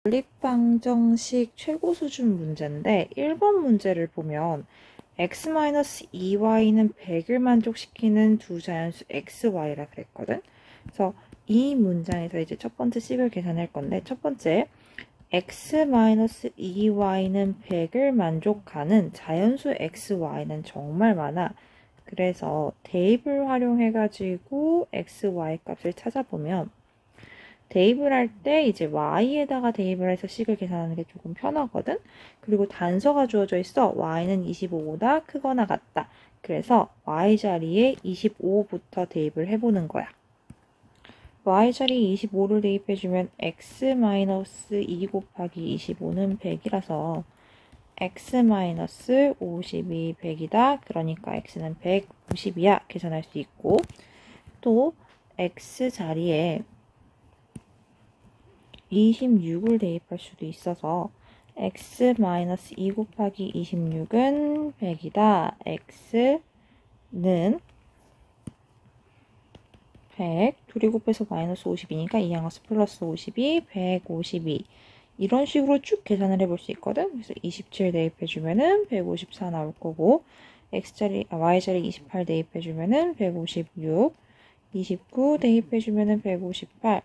연립방정식 최고 수준 문제인데 1번 문제를 보면 x-2y는 100을 만족시키는 두 자연수 xy라 그랬거든. 그래서 이 문장에서 이제 첫 번째 식을 계산할 건데, 첫 번째 x-2y는 100을 만족하는 자연수 xy는 정말 많아. 그래서 대입을 활용해가지고 xy 값을 찾아보면, 대입을 할 때 이제 y에다가 대입을 해서 식을 계산하는 게 조금 편하거든. 그리고 단서가 주어져 있어. y는 25보다 크거나 같다. 그래서 y 자리에 25부터 대입을 해보는 거야. y 자리에 25를 대입해주면 x-2 곱하기 25는 100이라서 x-52 100이다. 그러니까 x는 150이야. 계산할 수 있고, 또 x 자리에 26을 대입할 수도 있어서 x-2 곱하기 26은 100이다. x는 100, 둘이 곱해서 마이너스 50이니까 이 양수 플러스 52, 152 이런 식으로 쭉 계산을 해볼 수 있거든. 그래서 27 대입해주면은 154 나올 거고, y자리 28 대입해주면은 156, 29 대입해주면은 158,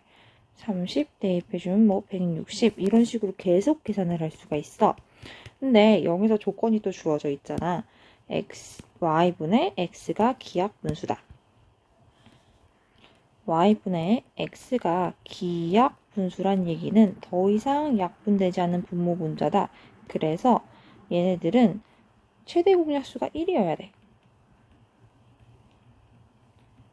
30 대입해주면 뭐 160 이런 식으로 계속 계산을 할 수가 있어. 근데 여기서 조건이 또 주어져 있잖아. y분의 x가 기하분수다. y분의 x가 기하분수란 얘기는 더 이상 약분되지 않는 분모 분자다. 그래서 얘네들은 최대 공약수가 1이어야 돼.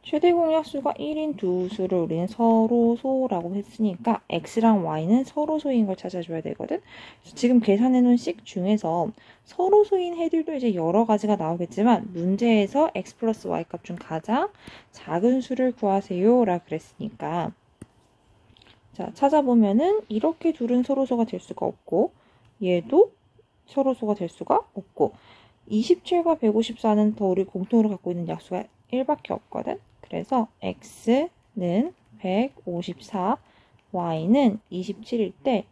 최대 공약수가 1인 두 수를 우리는 서로소라고 했으니까 x랑 y는 서로소인 걸 찾아줘야 되거든. 지금 계산해놓은 식 중에서 서로소인 해들도 이제 여러 가지가 나오겠지만, 문제에서 x 플러스 y 값 중 가장 작은 수를 구하세요 라 그랬으니까, 자, 찾아보면은 이렇게 둘은 서로소가 될 수가 없고, 얘도 서로소가 될 수가 없고, 27과 154는 더 우리 공통으로 갖고 있는 약수가 1밖에 없거든. 그래서 x는 154, y는 27일 때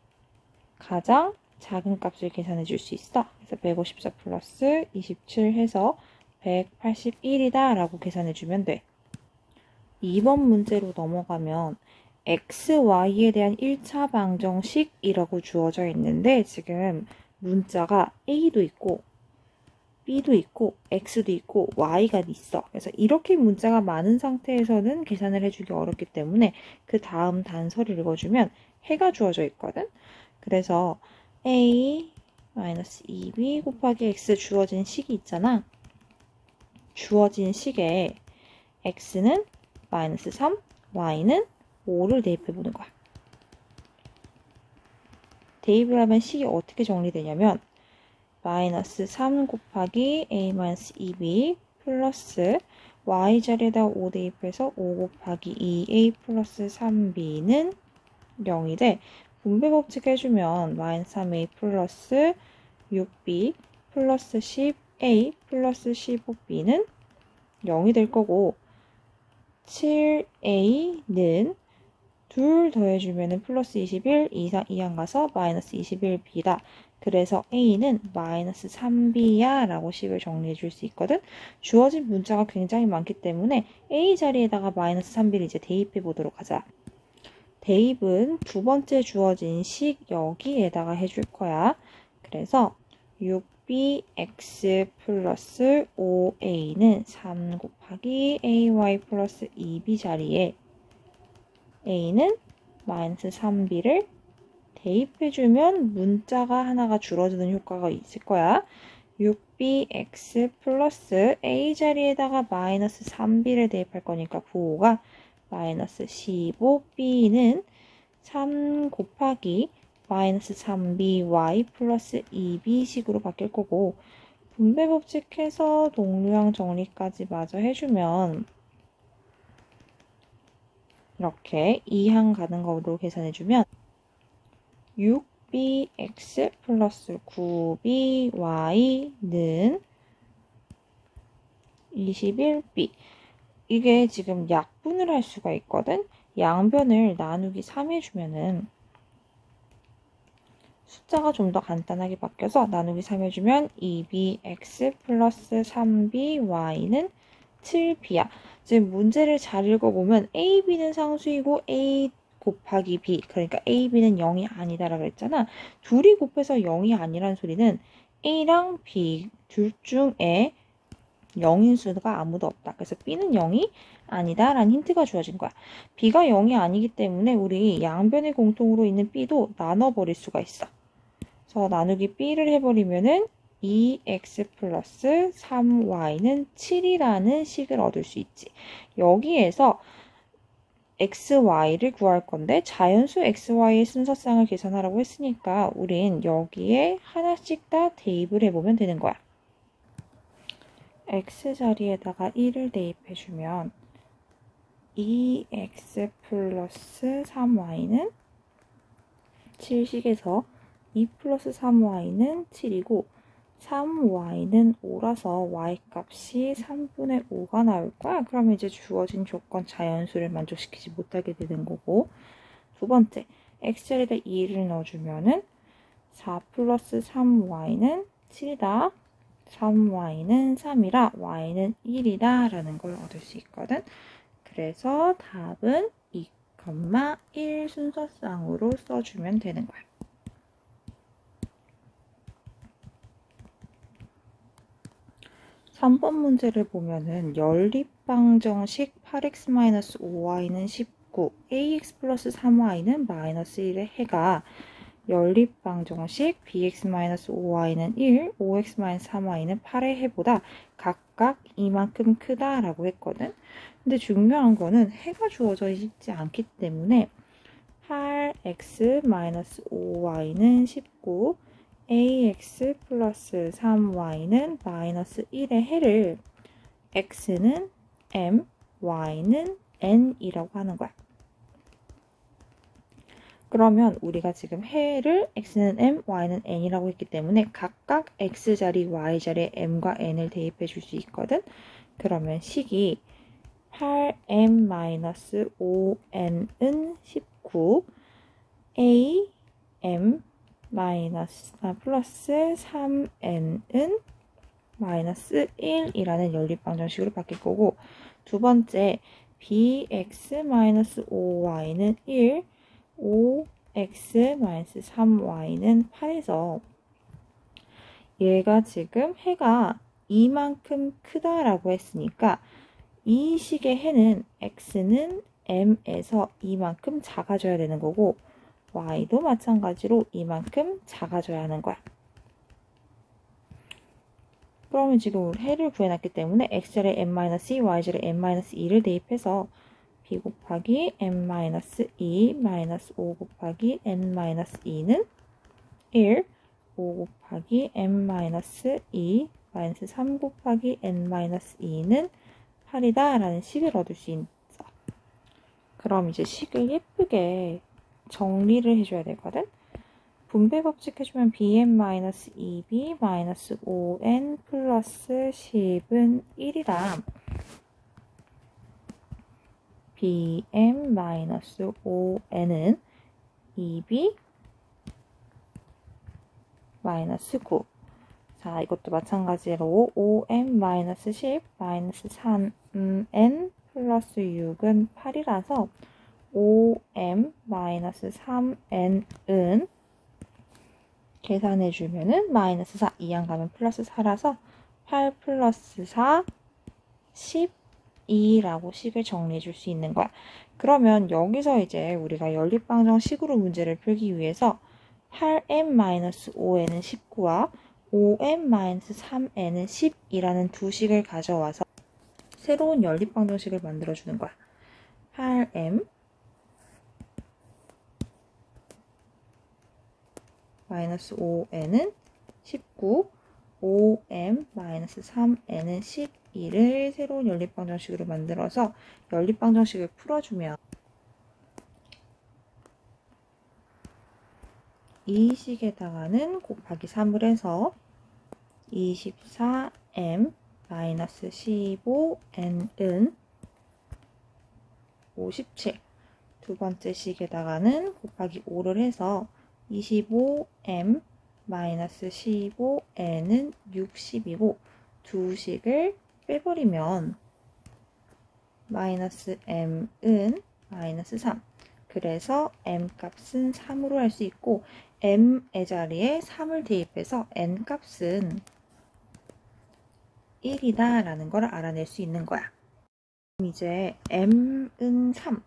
가장 작은 값을 계산해 줄 수 있어. 그래서 154 플러스 27 해서 181이다 라고 계산해 주면 돼. 2번 문제로 넘어가면 x, y에 대한 1차 방정식이라고 주어져 있는데, 지금 문자가 a도 있고 b도 있고 x도 있고 y가 있어. 그래서 이렇게 문자가 많은 상태에서는 계산을 해주기 어렵기 때문에 그 다음 단서를 읽어주면 해가 주어져 있거든. 그래서 a-2b 곱하기 x 주어진 식이 있잖아. 주어진 식에 x는 마이너스 3, y는 5를 대입해보는 거야. 대입을 하면 식이 어떻게 정리되냐면, 마이너스 3 곱하기 a-2b 플러스 y자리에다 5 대입해서 5 곱하기 2a 플러스 3b는 0이 돼. 분배 법칙 해주면 마이너스 3a 플러스 6b 플러스 10a 플러스 15b는 0이 될 거고, 7a는 둘 더해주면 플러스 21, 이항 가서 마이너스 21b다. 그래서 a는 마이너스 3b야 라고 식을 정리해 줄 수 있거든. 주어진 문자가 굉장히 많기 때문에 a 자리에다가 마이너스 3b를 이제 대입해 보도록 하자. 대입은 두 번째 주어진 식 여기에다가 해줄 거야. 그래서 6bx 플러스 5a는 3 곱하기 ay 플러스 2b 자리에 a는 마이너스 3b를 대입해주면 문자가 하나가 줄어드는 효과가 있을 거야. 6bx 플러스 a 자리에다가 마이너스 3b를 대입할 거니까 부호가 마이너스 15b는 3 곱하기 마이너스 3by 플러스 2b식으로 바뀔 거고, 분배 법칙해서 동류항 정리까지 마저 해주면 이렇게 2항 가는 거로 계산해주면 6bx 플러스 9by는 21b. 이게 지금 약분을 할 수가 있거든. 양변을 나누기 3 해주면은 숫자가 좀 더 간단하게 바뀌어서 나누기 3 해주면 2bx 플러스 3by는 7b야. 지금 문제를 잘 읽어보면 a, b는 상수이고 a 곱하기 b, 그러니까 a, b는 0이 아니다라고 했잖아. 둘이 곱해서 0이 아니란 소리는 a랑 b 둘 중에 0인 수가 아무도 없다. 그래서 b는 0이 아니다 라는 힌트가 주어진 거야. b가 0이 아니기 때문에 우리 양변의 공통으로 있는 b도 나눠버릴 수가 있어. 그래서 나누기 b를 해버리면은 2x 플러스 3y는 7이라는 식을 얻을 수 있지. 여기에서 xy를 구할 건데 자연수 xy의 순서쌍을 계산하라고 했으니까 우린 여기에 하나씩 다 대입을 해보면 되는 거야. x 자리에다가 1을 대입해주면 2x 플러스 3y는 7식에서 2 플러스 3y는 7이고 3y는 5라서 y값이 3분의 5가 나올 거야. 그러면 이제 주어진 조건 자연수를 만족시키지 못하게 되는 거고, 두 번째, x자리에다 2를 넣어주면은 4 플러스 3y는 7이다. 3y는 3이라 y는 1이다 라는 걸 얻을 수 있거든. 그래서 답은 2,1 순서쌍으로 써주면 되는 거야. 3번 문제를 보면은 연립방정식 8x-5y는 19, ax 플러스 3y는 마이너스 1의 해가 연립방정식 bx-5y는 1, 5x-3y는 8의 해보다 각각 이만큼 크다라고 했거든. 근데 중요한 거는 해가 주어져 있지 않기 때문에 8x-5y는 19, ax 플러스 3y는 마이너스 1의 해를 x는 m, y는 n이라고 하는 거야. 그러면 우리가 지금 해를 x는 m, y는 n이라고 했기 때문에 각각 x자리, y자리에 m과 n을 대입해 줄 수 있거든. 그러면 식이 8m-5n은 19, a, m, 플러스 3n은 마이너스 1이라는 연립방정식으로 바뀔 거고, 두 번째 bx-5y는 1, 5x-3y는 8에서 얘가 지금 해가 이만큼 크다라고 했으니까 이 식의 해는 x는 m에서 이만큼 작아져야 되는 거고 y도 마찬가지로 이만큼 작아져야 하는 거야. 그러면 지금 해를 구해놨기 때문에 x자리에 m-2, y자리에 m-2를 대입해서 b 곱하기 m-2 마이너스 5 곱하기 n-2는 1, 5 곱하기 m-2 마이너스 3 곱하기 n-2는 8이다 라는 식을 얻을 수 있어. 그럼 이제 식을 예쁘게 정리를 해줘야 되거든. 분배 법칙 해주면 bn-2b 마이너스 5n 플러스 10은 1이라 bm-5n은 2b 마이너스 9. 자, 이것도 마찬가지로 5m-10 마이너스 3n 플러스 6은 8이라서 5m-3n은 계산해주면은 마이너스 4, 2양 가면 플러스 4라서 8 플러스 4, 12라고 식을 정리해줄 수 있는 거야. 그러면 여기서 이제 우리가 연립방정식으로 문제를 풀기 위해서 8m-5n은 19와 5m-3n은 10이라는 두 식을 가져와서 새로운 연립방정식을 만들어주는 거야. 8m -5n은 19, 5m-3n은 12를 새로운 연립방정식으로 만들어서 연립방정식을 풀어주면 이 식에다가는 곱하기 3을 해서 24m-15n은 57. 두 번째 식에다가는 곱하기 5를 해서 25m 마이너스 15n은 60이고 두 식을 빼버리면 마이너스 m은 마이너스 3. 그래서 m 값은 3으로 할 수 있고 m의 자리에 3을 대입해서 n 값은 1이다 라는 걸 알아낼 수 있는 거야. 이제 m은 3,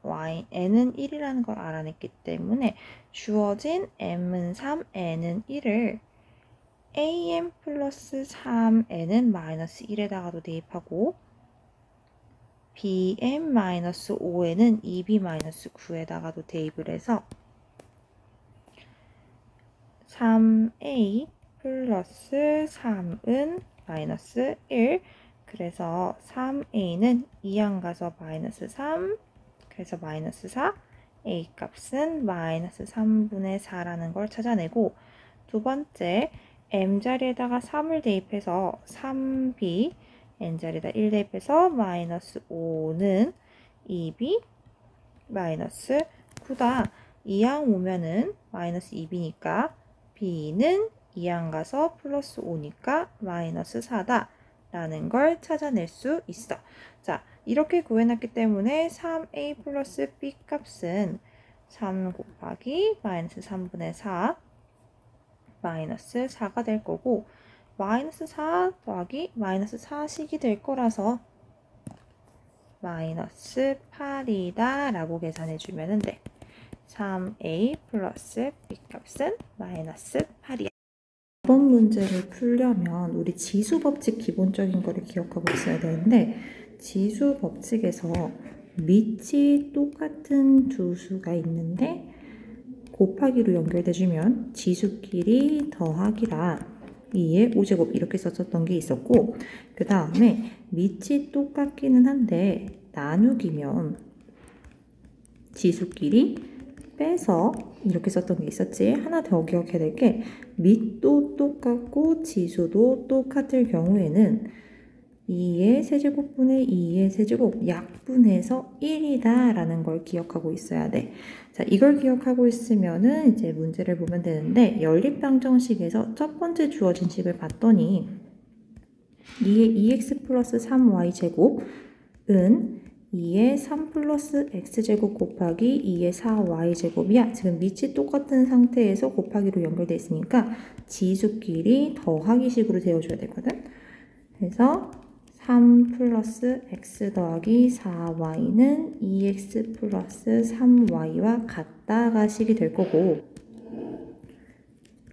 n은 1이라는 걸 알아냈기 때문에 주어진 m은 3, n은 1을 am 플러스 3n은 마이너스 1에다가도 대입하고 bm 마이너스 5n은 2b 마이너스 9에다가도 대입을 해서 3a 플러스 3은 마이너스 1. 그래서 3a는 2항 가서 마이너스 3. 그래서 마이너스 4. a 값은 마이너스 3분의 4라는 걸 찾아내고 두 번째 m 자리에다가 3을 대입해서 3b n 자리에다 1 대입해서 마이너스 5는 2b 마이너스 9다. 2항 오면은 마이너스 2b니까 b는 2항 가서 플러스 5니까 마이너스 4다 라는 걸 찾아낼 수 있어. 자, 이렇게 구해놨기 때문에 3a 플러스 b 값은 3 곱하기 마이너스 3분의 4 마이너스 4가 될 거고 마이너스 4 더하기 마이너스 4식이 될 거라서 마이너스 8이다 라고 계산해 주면 돼. 3a 플러스 b 값은 마이너스 8이야. 이번 문제를 풀려면 우리 지수 법칙 기본적인 거를 기억하고 있어야 되는데 지수 법칙에서 밑이 똑같은 두 수가 있는데 곱하기로 연결돼주면 지수끼리 더하기라 2의 5제곱 이렇게 썼었던 게 있었고 그 다음에 밑이 똑같기는 한데 나누기면 지수끼리 빼서 이렇게 썼던 게 있었지. 하나 더 기억해야 될 게 밑도 똑같고 지수도 똑같을 경우에는 2의 세제곱분의 2의 세제곱 약분해서 1이다 라는 걸 기억하고 있어야 돼. 자, 이걸 기억하고 있으면은 이제 문제를 보면 되는데 연립방정식에서 첫 번째 주어진 식을 봤더니 2의 2x 플러스 3y 제곱은 2의 3 플러스 x제곱 곱하기 2의 4y제곱이야. 지금 밑이 똑같은 상태에서 곱하기로 연결되어 있으니까 지수끼리 더하기식으로 되어줘야 되거든. 그래서 3 플러스 x 더하기 4y는 2x 플러스 3y와 같다가 식이 될 거고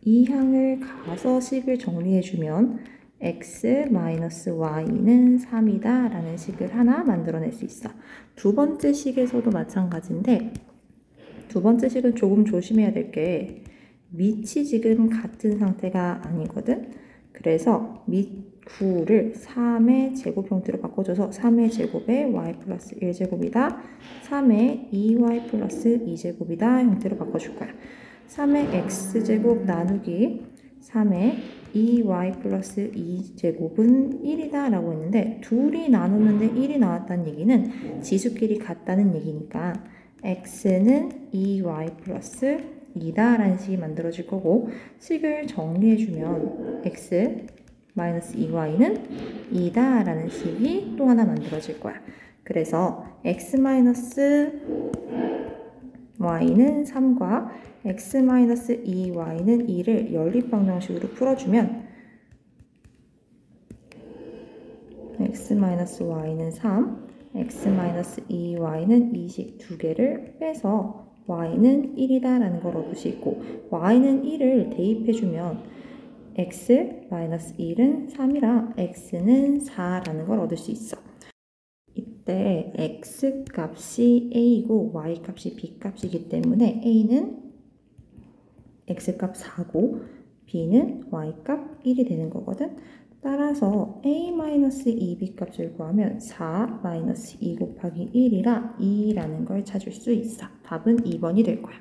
이 항을 가서 식을 정리해주면 x 마이너스 y는 3이다 라는 식을 하나 만들어낼 수 있어. 두 번째 식에서도 마찬가지인데 두 번째 식은 조금 조심해야 될 게 밑이 지금 같은 상태가 아니거든. 그래서 밑 9를 3의 제곱 형태로 바꿔줘서 3의 제곱에 y 플러스 1제곱이다. 3의 2y 플러스 2제곱이다 형태로 바꿔줄 거야. 3의 x제곱 나누기 3의 2y 플러스 2제곱은 1이다 라고 했는데 둘이 나누는데 1이 나왔다는 얘기는 지수끼리 같다는 얘기니까 x는 2y 플러스 2다 라는 식이 만들어질 거고 식을 정리해주면 x 마이너스 2y는 2다 라는 식이 또 하나 만들어질 거야. 그래서 x 마이너스 y는 3과 x 마이너스 2y는 2를 연립방정식으로 풀어주면 x 마이너스 y는 3, x 마이너스 2y는 이 식 두 개를 빼서 y는 1이다 라는 걸 얻을 수 있고 y는 1을 대입해주면 x 마이너스 1은 3이라 x는 4라는 걸 얻을 수 있어. 이때 x 값이 a이고 y 값이 b 값이기 때문에 a는 x 값 4고 b는 y 값 1이 되는 거거든. 따라서 a-2b 값을 구하면 4-2 곱하기 1이라 2라는 걸 찾을 수 있어. 답은 2번이 될 거야.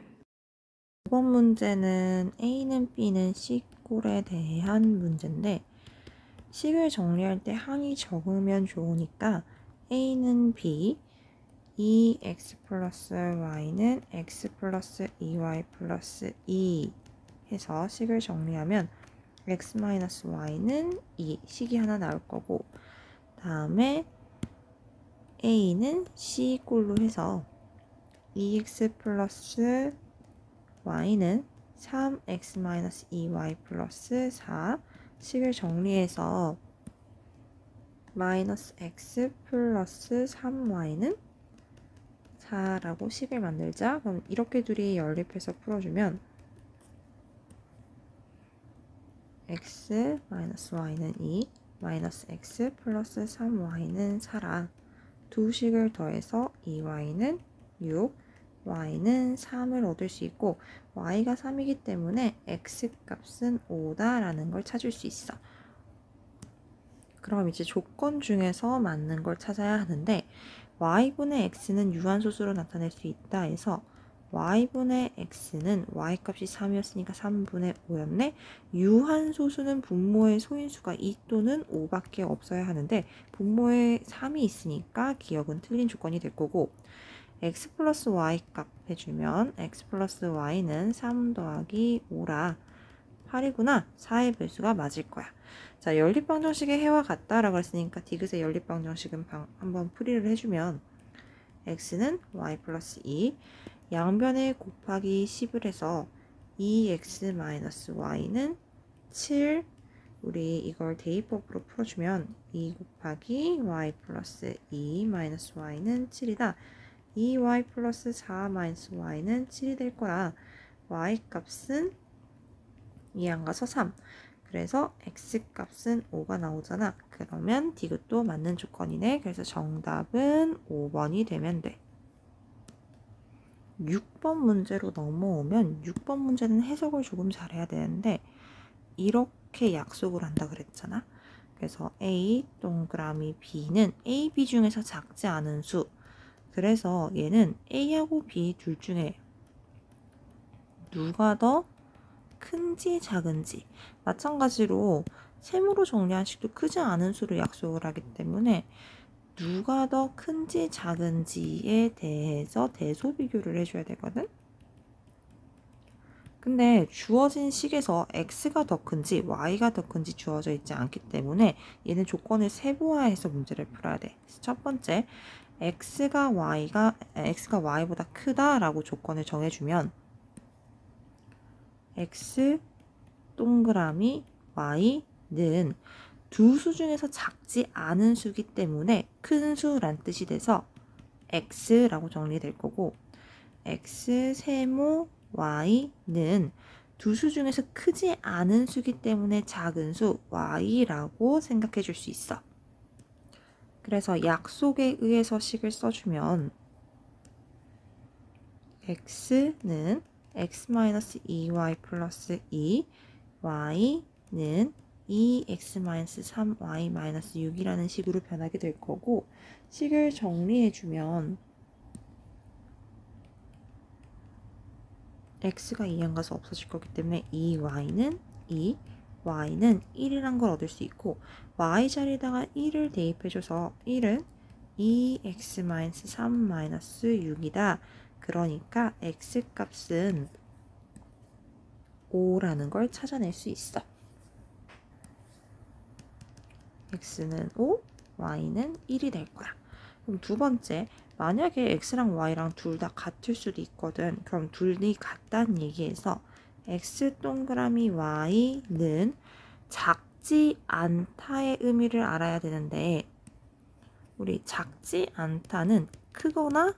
이번 문제는 a는 b는 C꼴에 대한 문제인데 식을 정리할 때 항이 적으면 좋으니까 a는 b, 2x 플러스 y는 x 플러스 2y 플러스 2 해서 식을 정리하면 x-y는 2, 식이 하나 나올 거고, 다음에 a는 c 꼴로 해서 2x 플러스 y는 3x-2y 플러스 4, 식을 정리해서 마이너스 x 플러스 3y는 4라고 식을 만들자. 그럼 이렇게 둘이 연립해서 풀어주면 x 마이너스 y는 2, 마이너스 x 플러스 3y는 4라. 두 식을 더해서 2y는 6, y는 3을 얻을 수 있고, y가 3이기 때문에 x 값은 5다 라는 걸 찾을 수 있어. 그럼 이제 조건 중에서 맞는 걸 찾아야 하는데, y분의 x는 유한소수로 나타낼 수 있다 해서 y분의 x는 y값이 3이었으니까 3분의 5였네. 유한소수는 분모의 소인수가 2 또는 5밖에 없어야 하는데 분모에 3이 있으니까 기억은 틀린 조건이 될 거고, x 플러스 y 값 해주면 x 플러스 y는 3 더하기 5라 8이구나. 4의 배수가 맞을 거야. 자, 연립방정식의 해와 같다라고 했으니까 디귿의 연립방정식은 한번 풀이를 해주면 x는 y 플러스 2, 양변에 곱하기 10을 해서 2x-y는 7, 우리 이걸 대입법으로 풀어주면 2 곱하기 y 플러스 2 마이너스 y는 7이다. 2y 플러스 4 마이너스 y는 7이 될 거라 y 값은 2 안 가서 3. 그래서 x 값은 5가 나오잖아. 그러면 디귿도 맞는 조건이네. 그래서 정답은 5번이 되면 돼. 6번 문제로 넘어오면 6번 문제는 해석을 조금 잘해야 되는데 이렇게 약속을 한다 그랬잖아. 그래서 a 동그라미 b는 a, b 중에서 작지 않은 수. 그래서 얘는 a하고 b 둘 중에 누가 더 큰지 작은지, 마찬가지로 셈으로 정리한 식도 크지 않은 수로 약속을 하기 때문에 누가 더 큰지 작은지에 대해서 대소 비교를 해줘야 되거든. 근데 주어진 식에서 x가 더 큰지 y가 더 큰지 주어져 있지 않기 때문에 얘는 조건을 세부화해서 문제를 풀어야 돼. 첫 번째, x가 y보다 크다라고 조건을 정해주면 x 동그라미 y는 두 수 중에서 작지 않은 수기 때문에 큰 수란 뜻이 돼서 x라고 정리될 거고, x 세모 y는 두 수 중에서 크지 않은 수기 때문에 작은 수 y라고 생각해 줄 수 있어. 그래서 약속에 의해서 식을 써주면 x는 x-2y 플러스 2, y는 2x-3y-6이라는 식으로 변하게 될 거고, 식을 정리해주면 x가 2안 가서 없어질 거기 때문에 2y는 2, y는 1이란 걸 얻을 수 있고, y 자리에다가 1을 대입해줘서 1은 2x-3-6이다. 그러니까 x 값은 5라는 걸 찾아낼 수 있어. x는 5, y는 1이 될 거야. 그럼 두 번째, 만약에 x랑 y랑 둘 다 같을 수도 있거든. 그럼 둘이 같다는 얘기에서 x 동그라미 y는 작지 않다의 의미를 알아야 되는데, 우리 작지 않다는 크거나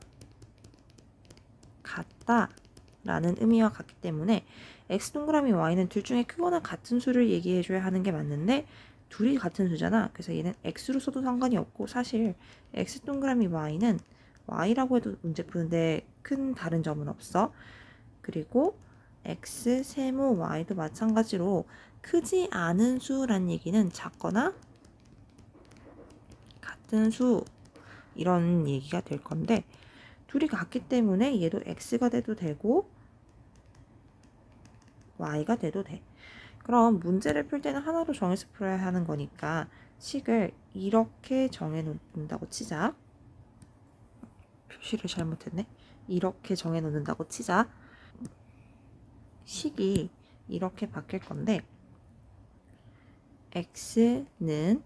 같다 라는 의미와 같기 때문에 x 동그라미 y는 둘 중에 크거나 같은 수를 얘기해줘야 하는 게 맞는데 둘이 같은 수잖아. 그래서 얘는 x로 써도 상관이 없고, 사실 x 동그라미 y는 y라고 해도 문제 푸는데 큰 다른 점은 없어. 그리고 x 세모 y도 마찬가지로 크지 않은 수란 얘기는 작거나 같은 수 이런 얘기가 될 건데, 둘이 같기 때문에 얘도 x가 돼도 되고 y가 돼도 돼. 그럼 문제를 풀 때는 하나로 정해서 풀어야 하는 거니까 식을 이렇게 정해 놓는다고 치자. 표시를 잘못했네. 이렇게 정해 놓는다고 치자. 식이 이렇게 바뀔 건데 x는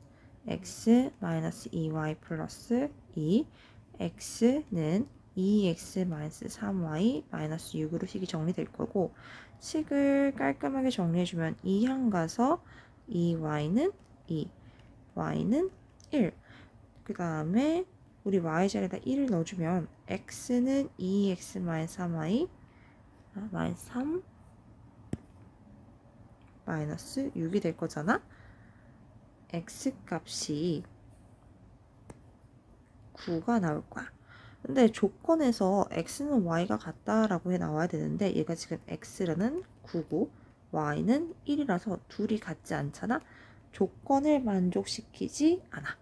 x-2y 플러스 2, x는 2x-3y 마이너스 6으로 식이 정리될 거고 식을 깔끔하게 정리해주면 2항 가서 2y는 2, y는 1. 그 다음에 우리 y자리에다 1을 넣어주면 x는 2x-3y 마이너스 3 마이너스 6이 될 거잖아. x 값이 9가 나올 거야. 근데 조건에서 x는 y가 같다라고 해 나와야 되는데 얘가 지금 x는 9고 y는 1이라서 둘이 같지 않잖아. 조건을 만족시키지 않아.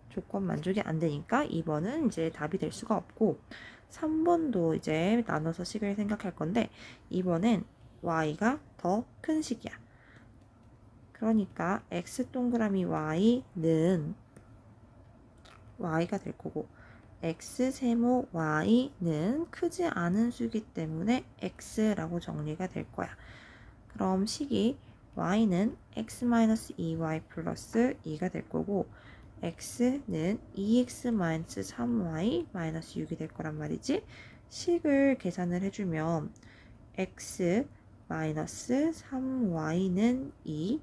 조건 만족이 안 되니까 2번은 이제 답이 될 수가 없고 3번도 이제 나눠서 식을 생각할 건데 2번은 y가 더 큰 식이야. 그러니까 x 동그라미 y는 y가 될 거고 x 세모 y는 크지 않은 수이기 때문에 x라고 정리가 될 거야. 그럼 식이 y는 x-2y 플러스 2가 될 거고 x는 2x-3y 마이너스 6이 될 거란 말이지. 식을 계산을 해주면 x 마이너스 3y는 2,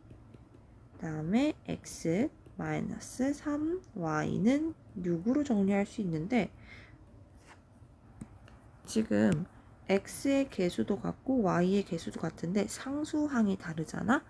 그 다음에 x 마이너스 3y는 6으로 정리할 수 있는데 지금 x의 개수도 같고 y의 개수도 같은데 상수항이 다르잖아.